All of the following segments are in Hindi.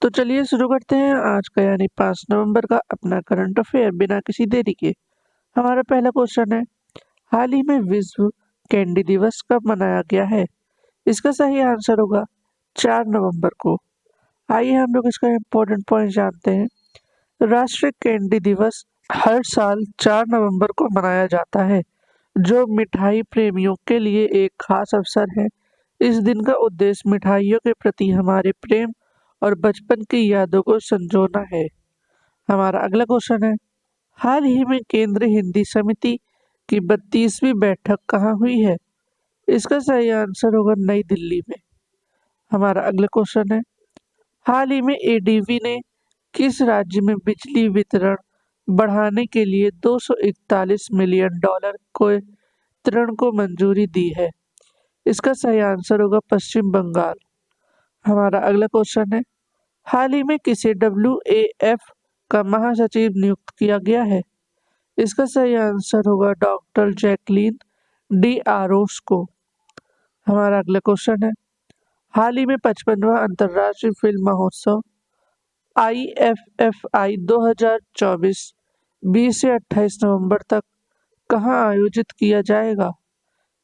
तो चलिए शुरू करते हैं आज का यानी 5 नवंबर का अपना करंट अफेयर बिना किसी देरी के। हमारा पहला क्वेश्चन है, हाल ही में विश्व कैंडी दिवस कब मनाया गया है? इसका सही आंसर होगा 4 नवंबर को। आइए हम लोग इसका इम्पोर्टेंट पॉइंट जानते हैं। राष्ट्रीय कैंडी दिवस हर साल 4 नवंबर को मनाया जाता है, जो मिठाई प्रेमियों के लिए एक खास अवसर है। इस दिन का उद्देश्य मिठाइयों के प्रति हमारे प्रेम और बचपन की यादों को संजोना है। हमारा अगला क्वेश्चन है, हाल ही में केंद्रीय हिंदी समिति की 32वीं बैठक कहाँ हुई है? इसका सही आंसर होगा नई दिल्ली में। हमारा अगला क्वेश्चन है, हाल ही में एडीबी ने किस राज्य में बिजली वितरण बढ़ाने के लिए $241 मिलियन के वितरण को मंजूरी दी है? इसका सही आंसर होगा पश्चिम बंगाल। हमारा अगला क्वेश्चन है, हाल ही में किसे डब्ल्यूएएफ का महासचिव नियुक्त किया गया है? इसका सही आंसर होगा डॉक्टर जैकलीन डी आरोस को। हमारा अगला क्वेश्चन है, हाल ही में 55वां अंतर्राष्ट्रीय फिल्म महोत्सव IFFI 2024 20 से 28 नवंबर तक कहाँ आयोजित किया जाएगा?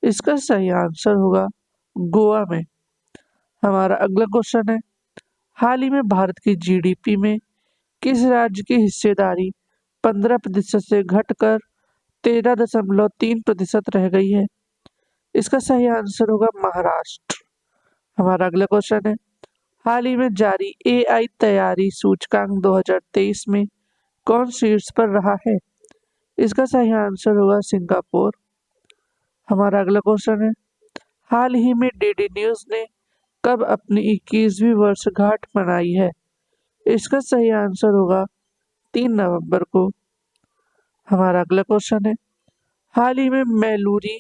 इसका सही आंसर होगा गोवा में। हमारा अगला क्वेश्चन है, हाल ही में भारत की जीडीपी में किस राज्य की हिस्सेदारी 15% से घटकर 13.3% रह गई है? इसका सही आंसर होगा महाराष्ट्र। हमारा अगला क्वेश्चन है, हाल ही में जारी एआई तैयारी सूचकांक 2023 में कौन शीर्ष पर रहा है? इसका सही आंसर होगा सिंगापुर। हमारा अगला क्वेश्चन है, हाल ही में डीडी न्यूज ने कब अपनी 21वीं वर्षगांठ मनाई है? इसका सही आंसर होगा 3 नवंबर को। हमारा अगला क्वेश्चन है, हाल ही में मैलूरी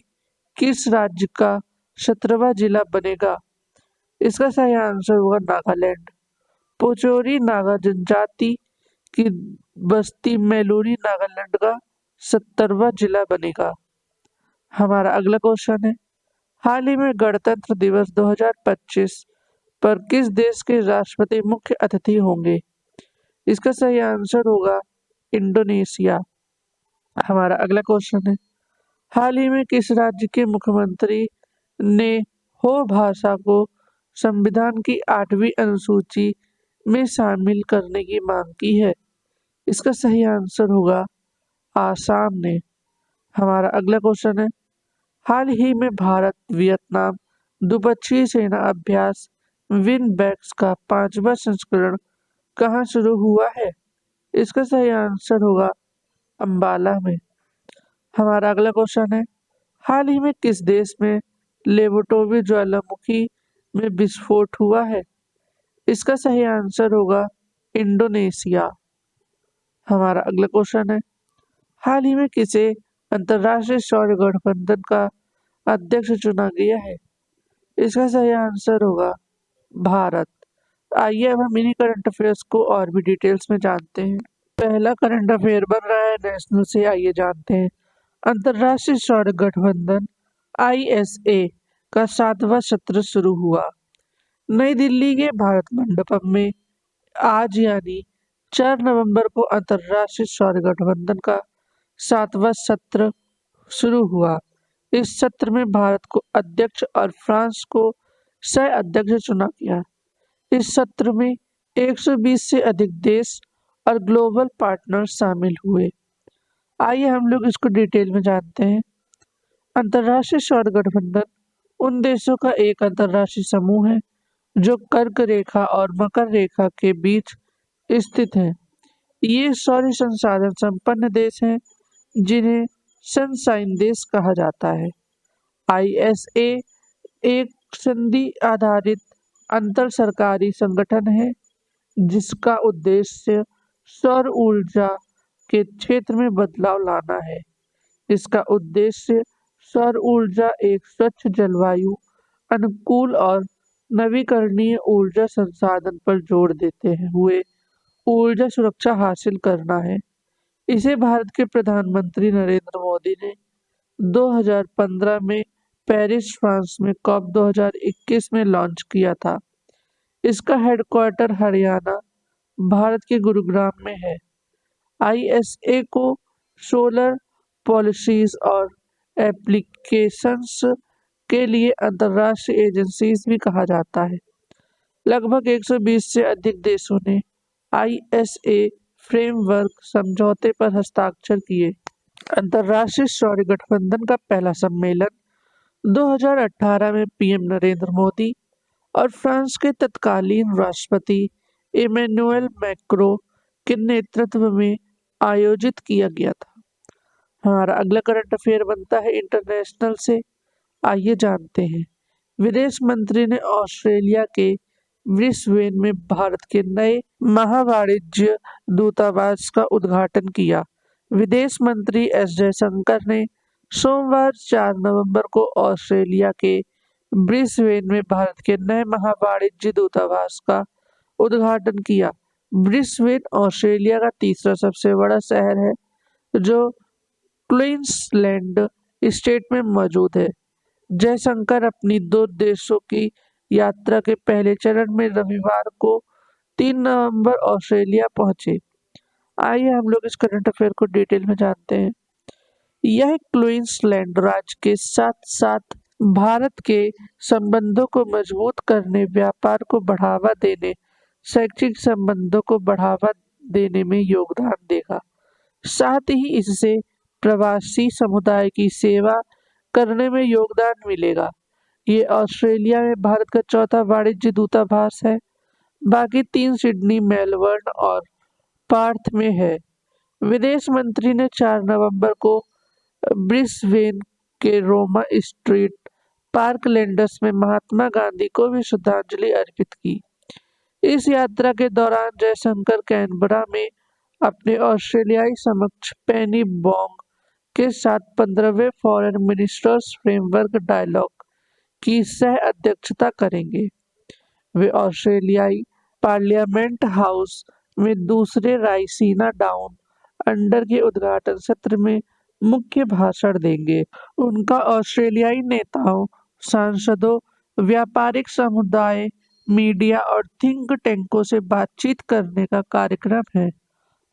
किस राज्य का 17वां जिला बनेगा? इसका सही आंसर होगा नागालैंड। पोचोरी नागा जनजाति की बस्ती मैलूरी नागालैंड का 70वां जिला बनेगा। हमारा अगला क्वेश्चन है, हाल ही में गणतंत्र दिवस 2025 पर किस देश के राष्ट्रपति मुख्य अतिथि होंगे? इसका सही आंसर होगा इंडोनेशिया। हमारा अगला क्वेश्चन है, हाल ही में किस राज्य के मुख्यमंत्री ने हो भाषा को संविधान की 8वीं अनुसूची में शामिल करने की मांग की है? इसका सही आंसर होगा आसाम ने। हमारा अगला क्वेश्चन है, हाल ही में भारत वियतनाम द्विपक्षीय सेना अभ्यास विनबैक्स का 5वां संस्करण कहाँ शुरू हुआ है? इसका सही आंसर होगा अंबाला में। हमारा अगला क्वेश्चन है, हाल ही में किस देश में लेवोटोवी ज्वालामुखी में विस्फोट हुआ है? इसका सही आंसर होगा इंडोनेशिया। हमारा अगला क्वेश्चन है, हाल ही में किसे अंतर्राष्ट्रीय सौर गठबंधन का अध्यक्ष चुना गया है? इसका सही आंसर होगा भारत। आइए अब हम इन्हीं करंट अफेयर्स को और भी डिटेल्स में जानते हैं। पहला करंट अफेयर बन रहा है नेशनल से, आइए जानते हैं। अंतर्राष्ट्रीय सौर गठबंधन ISA का 7वां सत्र शुरू हुआ। नई दिल्ली के भारत मंडपम में आज यानी 4 नवंबर को अंतर्राष्ट्रीय सौर गठबंधन का 7वां सत्र शुरू हुआ। इस सत्र में भारत को अध्यक्ष और फ्रांस को सह अध्यक्ष चुना गया। इस सत्र में 120 से अधिक देश और ग्लोबल पार्टनर शामिल हुए। आइए हम लोग इसको डिटेल में जानते हैं। अंतर्राष्ट्रीय सौर गठबंधन उन देशों का एक अंतर्राष्ट्रीय समूह है जो कर्क रेखा और मकर रेखा के बीच स्थित है। ये सौर संसाधन संपन्न देश हैं जिन्हें सनशाइन देश कहा जाता है। ISA एक संधि आधारित अंतर सरकारी संगठन है जिसका उद्देश्य सौर ऊर्जा के क्षेत्र में बदलाव लाना है। इसका उद्देश्य सौर ऊर्जा एक स्वच्छ जलवायु अनुकूल और नवीकरणीय ऊर्जा संसाधन पर जोर देते हुए ऊर्जा सुरक्षा हासिल करना है। इसे भारत के प्रधानमंत्री नरेंद्र मोदी ने 2015 में पेरिस फ्रांस में COP 2021 में लॉन्च किया था। इसका हेडक्वार्टर हरियाणा, भारत के गुरुग्राम में है। आईएसए को सोलर पॉलिसीज और एप्लीकेशंस के लिए अंतर्राष्ट्रीय एजेंसीज भी कहा जाता है। लगभग 120 से अधिक देशों ने आईएसए फ्रेमवर्क समझौते पर हस्ताक्षर किए। अंतर्राष्ट्रीय सौर गठबंधन का पहला सम्मेलन 2018 में पीएम नरेंद्र मोदी और फ्रांस के तत्कालीन राष्ट्रपति इमैनुअल मैक्रों के नेतृत्व में आयोजित किया गया था। हमारा अगला करंट अफेयर बनता है इंटरनेशनल से। आइए जानते हैं। विदेश मंत्री ने ऑस्ट्रेलिया के ब्रिस्बेन में भारत के नए महावाणिज्य दूतावास का उद्घाटन किया। विदेश मंत्री एस जयशंकर ने सोमवार 4 नवंबर को ऑस्ट्रेलिया के ब्रिस्बेन में भारत के नए महावाणिज्य दूतावास का उद्घाटन किया। ब्रिस्बेन ऑस्ट्रेलिया का तीसरा सबसे बड़ा शहर है जो क्वींसलैंड स्टेट में मौजूद है। जयशंकर अपनी 2 देशों की यात्रा के पहले चरण में रविवार को 3 नवंबर ऑस्ट्रेलिया पहुंचे। आइए हम लोग इस करंट अफेयर को डिटेल में जानते हैं। यह क्वींसलैंड राज्य के साथ साथ भारत के संबंधों को मजबूत करने, व्यापार को बढ़ावा देने, शैक्षिक संबंधों को बढ़ावा देने में योगदान देगा। साथ ही इससे प्रवासी समुदाय की सेवा करने में योगदान मिलेगा। ये ऑस्ट्रेलिया में भारत का चौथा वाणिज्य दूतावास है। बाकी 3 सिडनी, मेलबर्न और पार्थ में है। विदेश मंत्री ने 4 नवंबर को ब्रिस्बेन के रोमा स्ट्रीट पार्कलैंड्स में महात्मा गांधी को भी श्रद्धांजलि अर्पित की। इस यात्रा के दौरान जयशंकर कैनबरा में अपने ऑस्ट्रेलियाई समकक्ष पेनी बोंग के साथ 15वें फॉरेन मिनिस्टर्स फ्रेमवर्क डायलॉग की सह अध्यक्षता करेंगे। वे ऑस्ट्रेलियाई पार्लियामेंट हाउस में दूसरे रायसीना डाउन अंडर के उद्घाटन सत्र में मुख्य भाषण देंगे। उनका ऑस्ट्रेलियाई नेताओं, सांसदों, व्यापारिक समुदाय, मीडिया और थिंक टैंकों से बातचीत करने का कार्यक्रम है।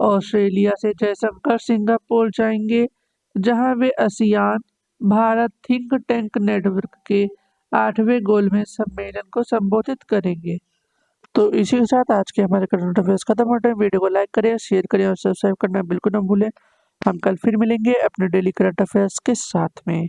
ऑस्ट्रेलिया से जयशंकर सिंगापुर जाएंगे, जहां वे ASEAN Bharat think tank network के 8वें गोलमेज सम्मेलन को संबोधित करेंगे। तो इसी के साथ आज के हमारे करंट अफेयर्स खत्म होते हैं। वीडियो को लाइक करें, शेयर करें और सब्सक्राइब करना बिल्कुल ना भूलें। हम कल फिर मिलेंगे अपने डेली करंट अफेयर्स के साथ में।